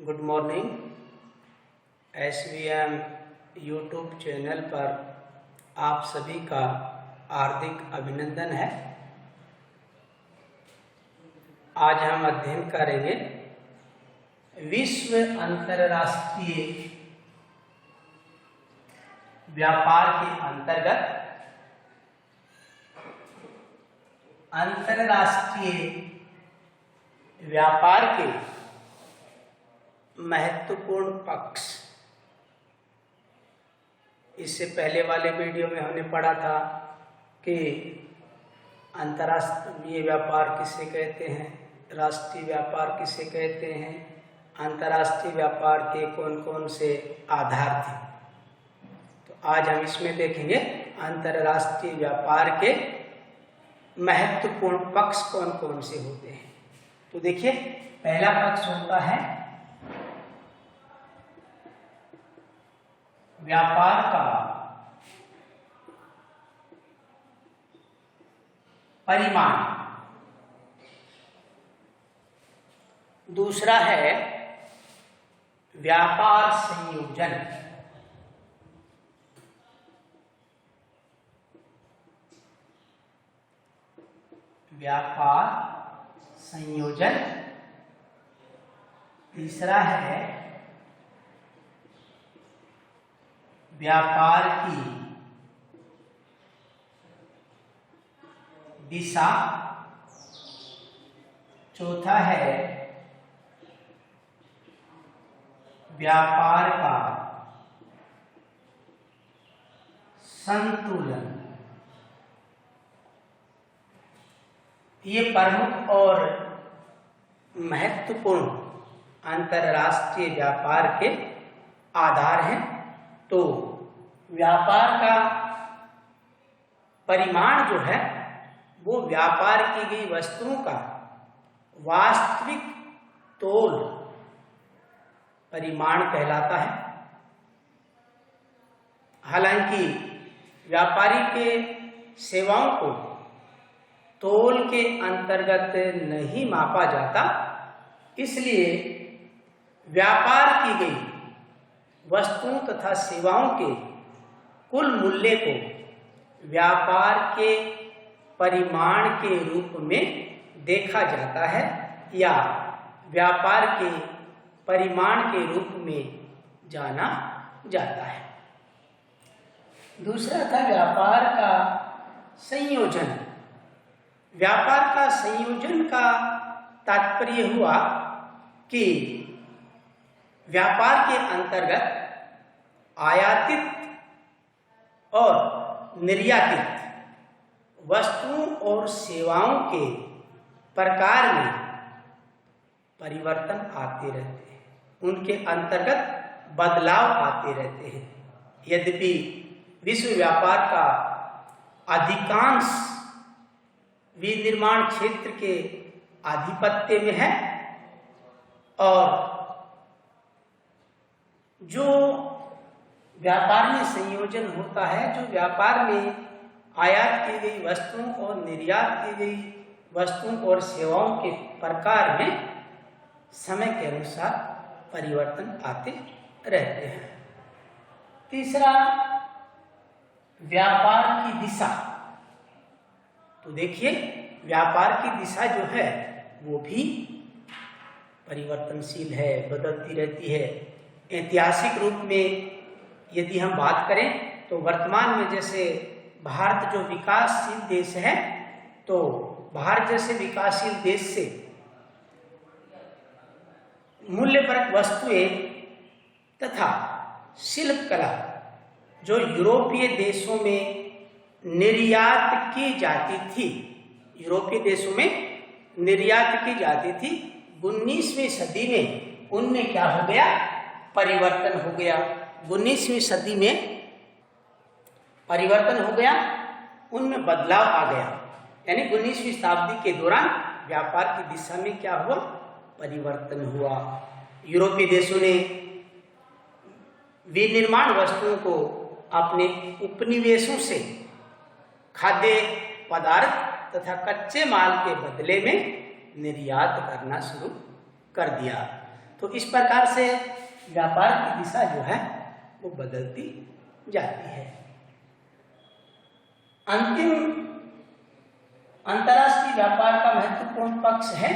Good morning. SVM YouTube channel पर आप सभी का हार्दिक अभिनंदन है। आज हम अध्ययन करेंगे विश्व अंतरराष्ट्रीय व्यापार के अंतर्गत अंतरराष्ट्रीय व्यापार के महत्वपूर्ण पक्ष। इससे पहले वाले वीडियो में हमने पढ़ा था कि अंतर्राष्ट्रीय व्यापार किसे कहते हैं, राष्ट्रीय व्यापार किसे कहते हैं, अंतर्राष्ट्रीय व्यापार के कौन कौन से आधार थे। तो आज हम इसमें देखेंगे अंतर्राष्ट्रीय व्यापार के महत्वपूर्ण पक्ष कौन कौन से होते हैं। तो देखिए, पहला पक्ष होता है व्यापार का परिमाण, दूसरा है व्यापार संयोजन, व्यापार संयोजन, तीसरा है व्यापार की दिशा, चौथा है व्यापार का संतुलन। ये प्रमुख और महत्वपूर्ण अंतरराष्ट्रीय व्यापार के आधार हैं। तो व्यापार का परिमाण जो है वो व्यापार की गई वस्तुओं का वास्तविक तोल परिमाण कहलाता है। हालांकि व्यापारी के सेवाओं को तोल के अंतर्गत नहीं मापा जाता, इसलिए व्यापार की गई वस्तुओं तथा सेवाओं के कुल मूल्य को व्यापार के परिमाण के रूप में देखा जाता है या व्यापार के परिमाण के रूप में जाना जाता है। दूसरा था व्यापार का संयोजन। व्यापार का संयोजन का तात्पर्य हुआ कि व्यापार के अंतर्गत आयातित और निर्यातित वस्तुओं और सेवाओं के प्रकार में परिवर्तन आते रहते हैं, उनके अंतर्गत बदलाव आते रहते हैं। यद्यपि विश्व व्यापार का अधिकांश विनिर्माण क्षेत्र के आधिपत्य में है और जो व्यापार में संयोजन होता है, जो व्यापार में आयात की गई वस्तुओं और निर्यात की गई वस्तुओं और सेवाओं के प्रकार में समय के अनुसार परिवर्तन आते रहते हैं। तीसरा, व्यापार की दिशा। तो देखिए, व्यापार की दिशा जो है वो भी परिवर्तनशील है, बदलती रहती है। ऐतिहासिक रूप में यदि हम बात करें तो वर्तमान में जैसे भारत जो विकासशील देश है, तो भारत जैसे विकासशील देश से मूल्यवर्धक वस्तुएं तथा शिल्प कला जो यूरोपीय देशों में निर्यात की जाती थी, यूरोपीय देशों में निर्यात की जाती थी, 19वीं सदी में उनमें क्या हो गया, परिवर्तन हो गया। 19वीं सदी में परिवर्तन हो गया, उनमें बदलाव आ गया। यानी 19वीं शताब्दी के दौरान व्यापार की दिशा में क्या हुआ, परिवर्तन हुआ। यूरोपीय देशों ने विनिर्माण वस्तुओं को अपने उपनिवेशों से खाद्य पदार्थ तथा कच्चे माल के बदले में निर्यात करना शुरू कर दिया। तो इस प्रकार से व्यापार की दिशा जो है वो बदलती जाती है। अंतिम अंतर्राष्ट्रीय व्यापार का महत्वपूर्ण पक्ष है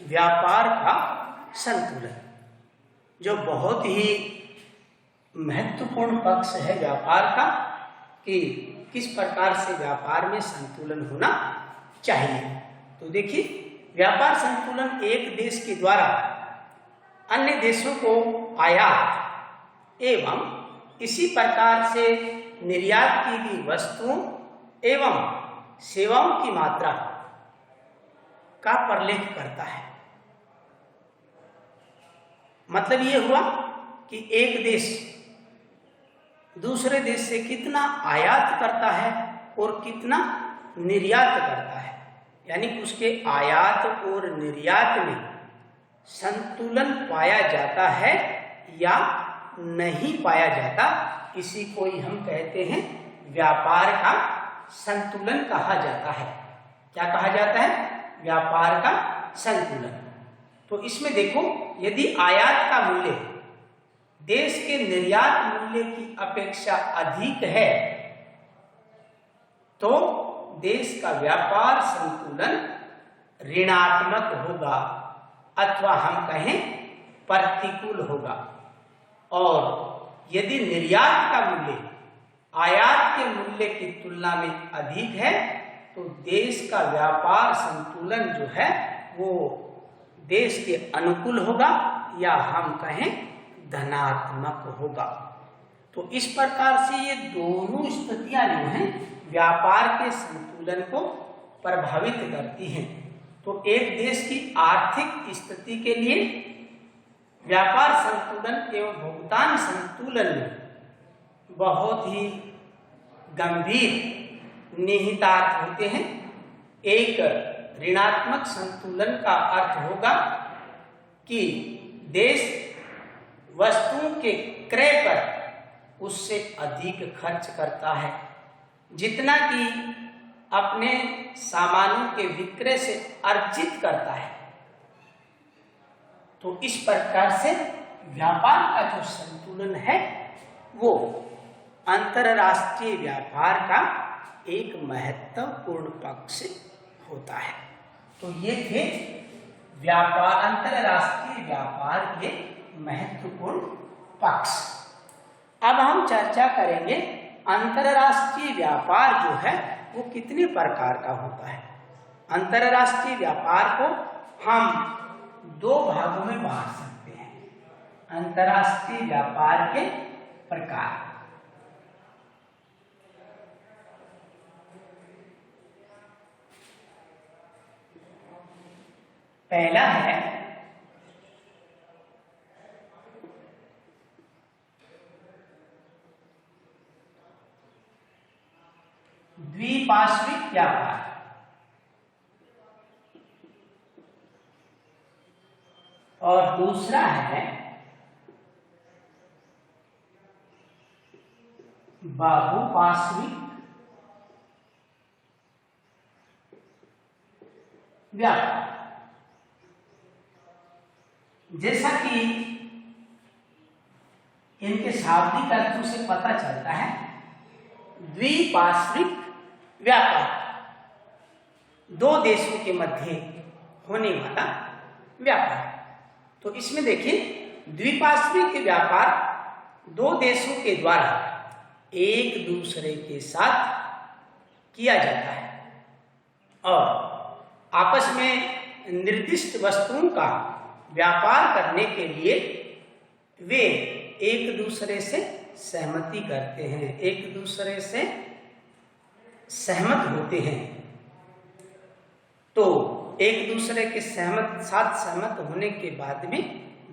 व्यापार का संतुलन, जो बहुत ही महत्वपूर्ण पक्ष है व्यापार का कि किस प्रकार से व्यापार में संतुलन होना चाहिए। तो देखिए, व्यापार संतुलन एक देश के द्वारा अन्य देशों को आयात एवं इसी प्रकार से निर्यात की गई वस्तुओं एवं सेवाओं की मात्रा का प्रलेख करता है। मतलब ये हुआ कि एक देश दूसरे देश से कितना आयात करता है और कितना निर्यात करता है, यानी उसके आयात और निर्यात में संतुलन पाया जाता है या नहीं पाया जाता, इसी को ही हम कहते हैं व्यापार का संतुलन कहा जाता है। क्या कहा जाता है? व्यापार का संतुलन। तो इसमें देखो, यदि आयात का मूल्य देश के निर्यात मूल्य की अपेक्षा अधिक है तो देश का व्यापार संतुलन ऋणात्मक होगा अथवा हम कहें प्रतिकूल होगा। और यदि निर्यात का मूल्य आयात के मूल्य की तुलना में अधिक है तो देश का व्यापार संतुलन जो है वो देश के अनुकूल होगा या हम कहें धनात्मक होगा। तो इस प्रकार से ये दोनों स्थितियां जो हैं व्यापार के संतुलन को प्रभावित करती हैं। तो एक देश की आर्थिक स्थिति के लिए व्यापार संतुलन एवं भुगतान संतुलन में बहुत ही गंभीर निहितार्थ होते हैं। एक ऋणात्मक संतुलन का अर्थ होगा कि देश वस्तुओं के क्रय पर उससे अधिक खर्च करता है जितना कि अपने सामानों के विक्रय से अर्जित करता है। तो इस प्रकार से व्यापार का जो संतुलन है वो अंतरराष्ट्रीय व्यापार का एक महत्वपूर्ण पक्ष होता है। तो ये थे व्यापार, अंतरराष्ट्रीय व्यापार के महत्वपूर्ण पक्ष। अब हम चर्चा करेंगे अंतरराष्ट्रीय व्यापार जो है वो कितने प्रकार का होता है। अंतरराष्ट्रीय व्यापार को हम दो भागों में बांट सकते हैं। अंतरराष्ट्रीय व्यापार के प्रकार, पहला है द्विपार्श्विक व्यापार और दूसरा है बहुपार्श्विक व्यापार। जैसा कि इनके शाब्दिक अर्थों से पता चलता है, द्विपार्श्विक व्यापार दो देशों के मध्य होने वाला व्यापार। तो इसमें देखिए, द्विपार्श्विक व्यापार दो देशों के द्वारा एक दूसरे के साथ किया जाता है और आपस में निर्दिष्ट वस्तुओं का व्यापार करने के लिए वे एक दूसरे से सहमति करते हैं, एक दूसरे से सहमत होते हैं। तो एक दूसरे के साथ सहमत होने के बाद में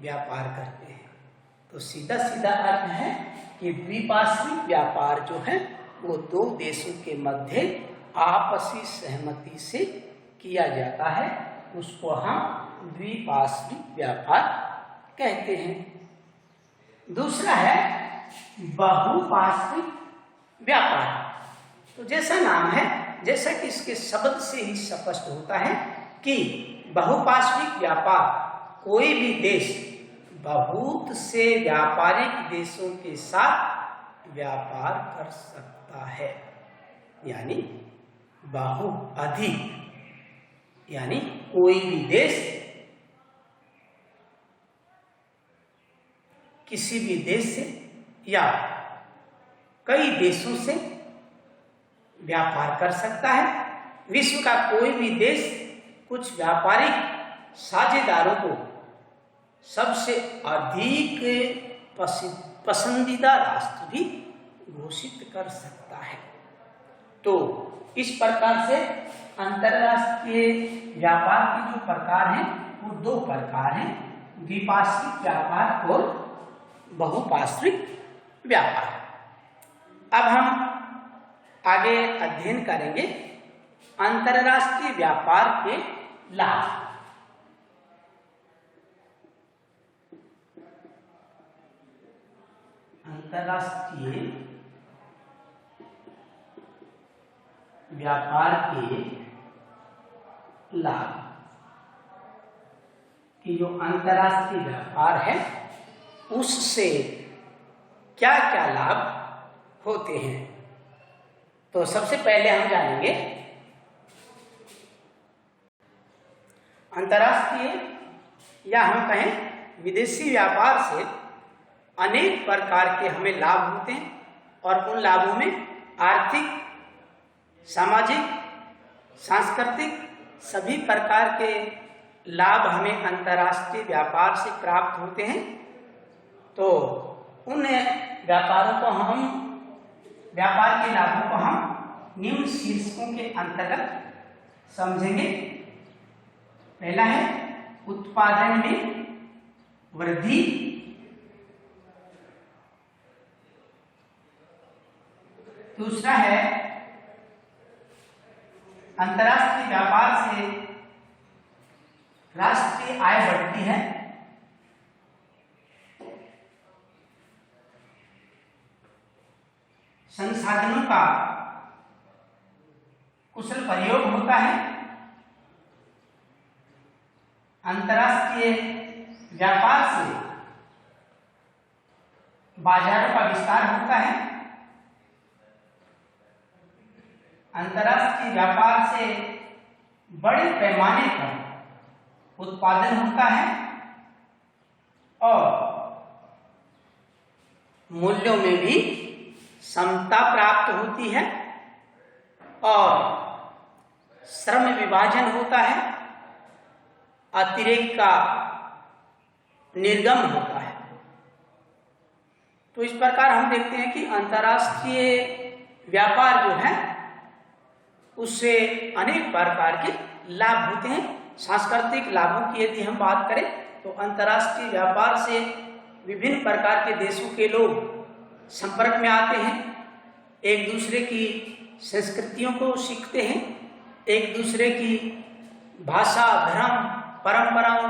व्यापार करते हैं। तो सीधा सीधा अर्थ है कि द्विपार्श्विक व्यापार जो है वो दो देशों के मध्य आपसी सहमति से किया जाता है, उसको हम द्विपार्श्विक व्यापार कहते हैं। दूसरा है बहुपार्श्विक व्यापार। तो जैसा नाम है, जैसा कि इसके शब्द से ही स्पष्ट होता है कि बहुपार्श्विक व्यापार कोई भी देश बहुत से व्यापारिक देशों के साथ व्यापार कर सकता है। यानी बहुअधिक, यानी कोई भी देश किसी भी देश से या कई देशों से व्यापार कर सकता है। विश्व का कोई भी देश कुछ व्यापारिक साझेदारों को सबसे अधिक पसंदीदा राष्ट्र भी घोषित कर सकता है। तो इस प्रकार से अंतरराष्ट्रीय व्यापार के जो प्रकार हैं वो दो प्रकार हैं, द्विपार्श्विक व्यापार और बहुपार्श्विक व्यापार। अब हम आगे अध्ययन करेंगे अंतरराष्ट्रीय व्यापार के लाभ। अंतरराष्ट्रीय व्यापार के लाभ कि जो अंतरराष्ट्रीय व्यापार है उससे क्या क्या लाभ होते हैं। तो सबसे पहले हम जानेंगे अंतरराष्ट्रीय या हम कहें विदेशी व्यापार से अनेक प्रकार के हमें लाभ होते हैं और उन लाभों में आर्थिक, सामाजिक, सांस्कृतिक सभी प्रकार के लाभ हमें अंतरराष्ट्रीय व्यापार से प्राप्त होते हैं। तो उन व्यापारों को व्यापार के लाभों को हम निम्न शीर्षकों के अंतर्गत समझेंगे। पहला है उत्पादन में वृद्धि, दूसरा है अंतरराष्ट्रीय व्यापार से राष्ट्रीय आय बढ़ती है, संसाधनों का कुशल प्रयोग होता है, अंतरराष्ट्रीय व्यापार से बाजारों का विस्तार होता है, अंतरराष्ट्रीय व्यापार से बड़े पैमाने पर उत्पादन होता है और मूल्यों में भी समता प्राप्त होती है और श्रम विभाजन होता है, अतिरेक का निर्गम होता है। तो इस प्रकार हम देखते हैं कि अंतरराष्ट्रीय व्यापार जो है उससे अनेक प्रकार के लाभ होते हैं। सांस्कृतिक लाभों की यदि हम बात करें तो अंतरराष्ट्रीय व्यापार से विभिन्न प्रकार के देशों के लोग संपर्क में आते हैं, एक दूसरे की संस्कृतियों को सीखते हैं, एक दूसरे की भाषा, धर्म, परंपराओं,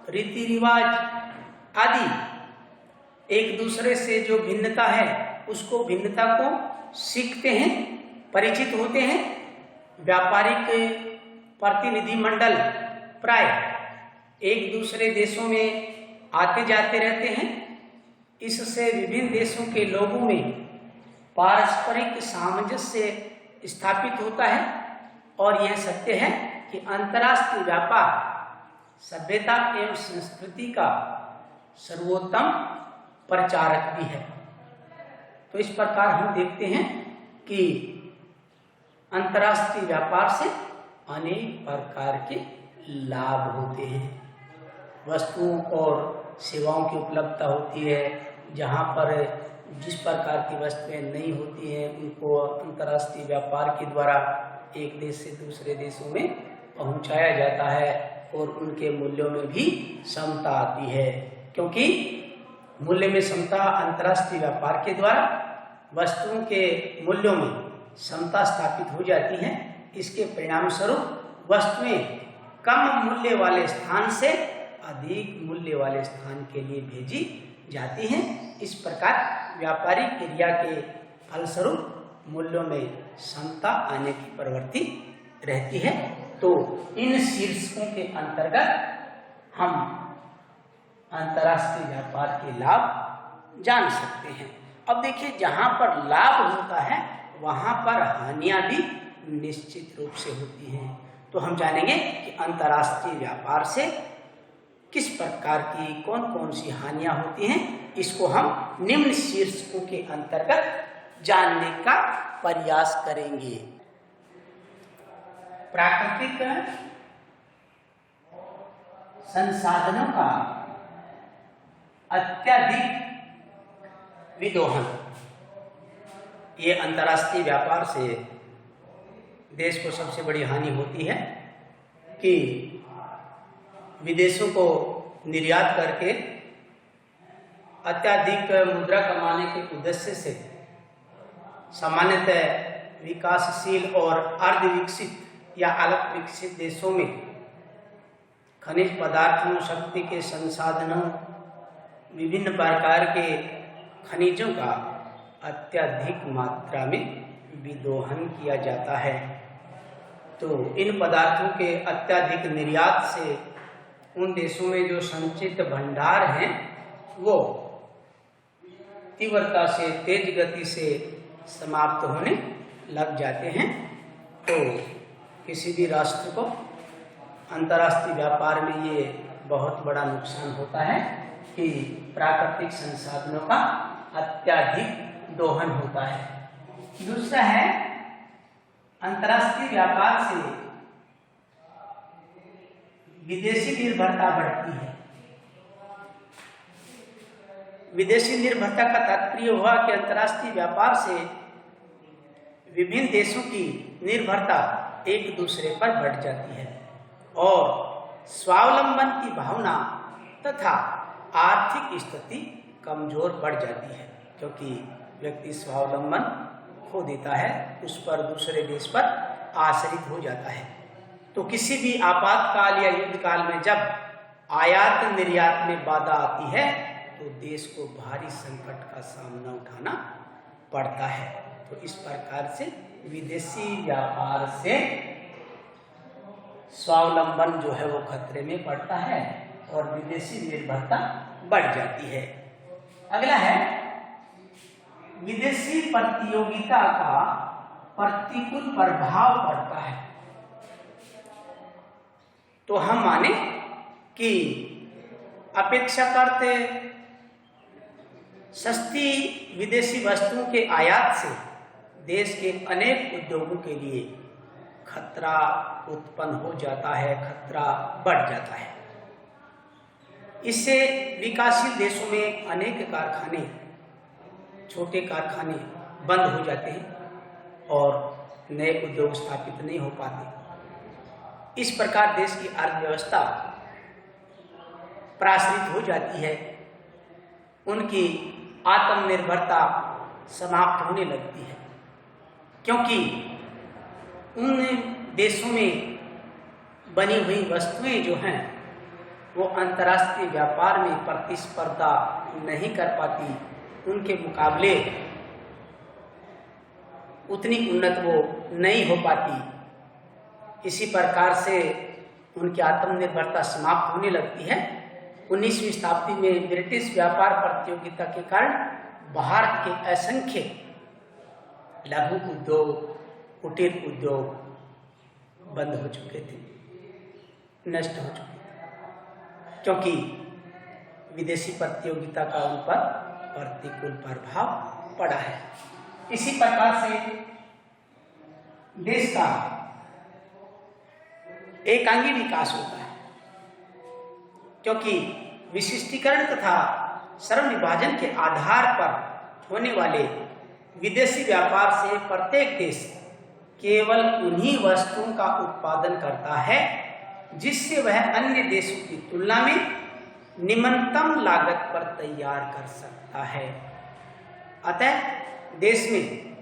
रीति रिवाज आदि एक दूसरे से जो भिन्नता है उसको भिन्नता को सीखते हैं, परिचित होते हैं। व्यापारिक प्रतिनिधि मंडल प्राय एक दूसरे देशों में आते जाते रहते हैं। इससे विभिन्न देशों के लोगों में पारस्परिक सामंजस्य स्थापित होता है और यह सत्य है कि अंतरराष्ट्रीय व्यापार सभ्यता एवं संस्कृति का सर्वोत्तम प्रचारक भी है। तो इस प्रकार हम देखते हैं कि अंतरराष्ट्रीय व्यापार से अनेक प्रकार के लाभ होते हैं। वस्तुओं और सेवाओं की उपलब्धता होती है, जहाँ पर जिस प्रकार की वस्तुएं नहीं होती हैं उनको अंतर्राष्ट्रीय व्यापार के द्वारा एक देश से दूसरे देशों में पहुंचाया जाता है और उनके मूल्यों में भी समता आती है। क्योंकि मूल्य में समता अंतर्राष्ट्रीय व्यापार के द्वारा वस्तुओं के मूल्यों में समता स्थापित हो जाती है। इसके परिणाम स्वरूप वस्तुएं कम मूल्य वाले स्थान से अधिक मूल्य वाले स्थान के लिए भेजी जाती हैं। इस प्रकार व्यापारिक क्रिया के फलस्वरूप मूल्यों में समता आने की प्रवृत्ति रहती है। तो इन शीर्षकों के अंतर्गत हम अंतर्राष्ट्रीय व्यापार के लाभ जान सकते हैं। अब देखिए, जहाँ पर लाभ होता है वहाँ पर हानियाँ भी निश्चित रूप से होती हैं। तो हम जानेंगे कि अंतर्राष्ट्रीय व्यापार से किस प्रकार की कौन कौन सी हानियाँ होती हैं। इसको हम निम्न शीर्षकों के अंतर्गत जानने का प्रयास करेंगे। प्राकृतिक संसाधनों का अत्यधिक विदोहन, ये अंतर्राष्ट्रीय व्यापार से देश को सबसे बड़ी हानि होती है कि विदेशों को निर्यात करके अत्यधिक मुद्रा कमाने के उद्देश्य से सामान्यतः विकासशील और अर्ध विकसित या अल्प विकसित देशों में खनिज पदार्थों, शक्ति के संसाधनों, विभिन्न प्रकार के खनिजों का अत्यधिक मात्रा में विदोहन किया जाता है। तो इन पदार्थों के अत्यधिक निर्यात से उन देशों में जो संचित भंडार हैं वो तीव्रता से, तेज गति से समाप्त होने लग जाते हैं। तो किसी भी राष्ट्र को अंतर्राष्ट्रीय व्यापार में ये बहुत बड़ा नुकसान होता है कि प्राकृतिक संसाधनों का अत्यधिक दोहन होता है। दूसरा है, अंतर्राष्ट्रीय व्यापार से विदेशी निर्भरता बढ़ती है। विदेशी निर्भरता का तात्पर्य हुआ कि अंतर्राष्ट्रीय व्यापार से विभिन्न देशों की निर्भरता एक दूसरे पर बढ़ जाती है और स्वावलंबन की भावना तथा आर्थिक स्थिति कमजोर पड़ जाती है, क्योंकि व्यक्ति स्वावलंबन खो देता है, उस पर दूसरे देश पर आश्रित हो जाता है। तो किसी भी आपातकाल या युद्ध काल में जब आयात निर्यात में बाधा आती है तो देश को भारी संकट का सामना उठाना पड़ता है। तो इस प्रकार से विदेशी व्यापार से स्वावलंबन जो है वो खतरे में पड़ता है और विदेशी निर्भरता बढ़ जाती है। अगला है, विदेशी प्रतियोगिता का प्रतिकूल प्रभाव पड़ता है। तो हम माने कि अपेक्षाकृत सस्ती विदेशी वस्तुओं के आयात से देश के अनेक उद्योगों के लिए खतरा उत्पन्न हो जाता है, खतरा बढ़ जाता है। इससे विकासशील देशों में अनेक कारखाने, छोटे कारखाने बंद हो जाते हैं और नए उद्योग स्थापित नहीं हो पाते। इस प्रकार देश की अर्थव्यवस्था पराश्रित हो जाती है, उनकी आत्मनिर्भरता समाप्त होने लगती है, क्योंकि उन देशों में बनी हुई वस्तुएं जो हैं वो अंतर्राष्ट्रीय व्यापार में प्रतिस्पर्धा नहीं कर पाती, उनके मुकाबले उतनी उन्नत वो नहीं हो पाती। इसी प्रकार से उनकी आत्मनिर्भरता समाप्त होने लगती है। 19वीं शताब्दी में ब्रिटिश व्यापार प्रतियोगिता के कारण भारत के असंख्य लघु उद्योग, कुटीर उद्योग बंद हो चुके थे, नष्ट हो चुके थे, क्योंकि विदेशी प्रतियोगिता का उन पर प्रतिकूल प्रभाव पड़ा है। इसी प्रकार से देश का एकांगी विकास होता है, क्योंकि विशिष्टीकरण तथा श्रम विभाजन के आधार पर होने वाले विदेशी व्यापार से प्रत्येक देश केवल उन्हीं वस्तुओं का उत्पादन करता है जिससे वह अन्य देशों की तुलना में निम्नतम लागत पर तैयार कर सकता है। अतः देश में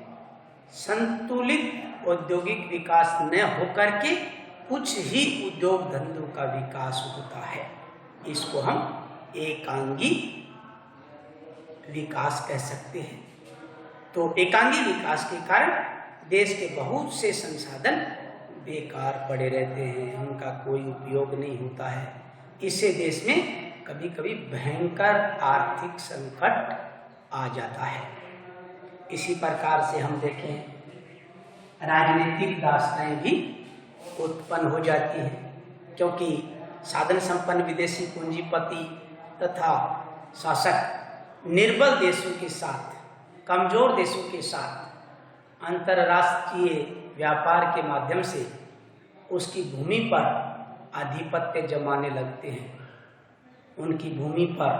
संतुलित औद्योगिक विकास न होकर के कुछ ही उद्योग धंधों का विकास होता है। इसको हम एकांगी विकास कह सकते हैं। तो एकांगी विकास के कारण देश के बहुत से संसाधन बेकार पड़े रहते हैं, उनका कोई उपयोग नहीं होता है। इससे देश में कभी कभी भयंकर आर्थिक संकट आ जाता है। इसी प्रकार से हम देखें, राजनीतिक दास्ताएं भी उत्पन्न हो जाती हैं, क्योंकि साधन संपन्न विदेशी पूंजीपति तथा शासक निर्बल देशों के साथ, कमजोर देशों के साथ अंतर्राष्ट्रीय व्यापार के माध्यम से उसकी भूमि पर आधिपत्य जमाने लगते हैं, उनकी भूमि पर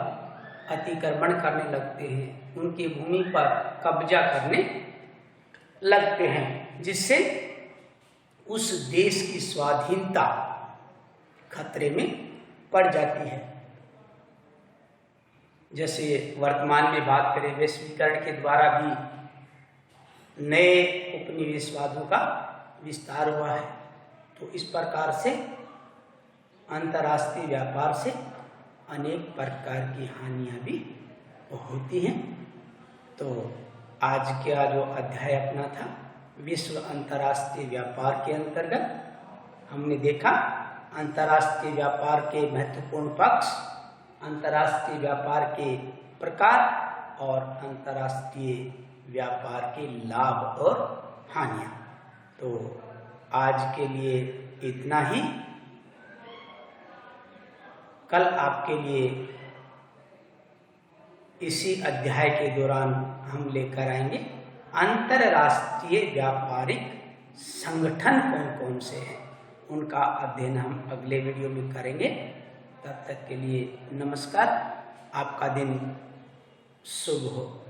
अतिक्रमण करने लगते हैं, उनकी भूमि पर कब्जा करने लगते हैं, जिससे उस देश की स्वाधीनता खतरे में पड़ जाती है। जैसे वर्तमान में बात करें, वैश्वीकरण के द्वारा भी नए उपनिवेशवादों का विस्तार हुआ है। तो इस प्रकार से अंतर्राष्ट्रीय व्यापार से अनेक प्रकार की हानियां भी होती हैं। तो आज का जो अध्याय अपना था विश्व अंतर्राष्ट्रीय व्यापार के अंतर्गत हमने देखा अंतर्राष्ट्रीय व्यापार के महत्वपूर्ण पक्ष, अंतर्राष्ट्रीय व्यापार के प्रकार और अंतर्राष्ट्रीय व्यापार के लाभ और हानियां। तो आज के लिए इतना ही। कल आपके लिए इसी अध्याय के दौरान हम लेकर आएंगे अंतरराष्ट्रीय व्यापारिक संगठन कौन कौन से हैं, उनका अध्ययन हम अगले वीडियो में करेंगे। तब तक के लिए नमस्कार, आपका दिन शुभ हो।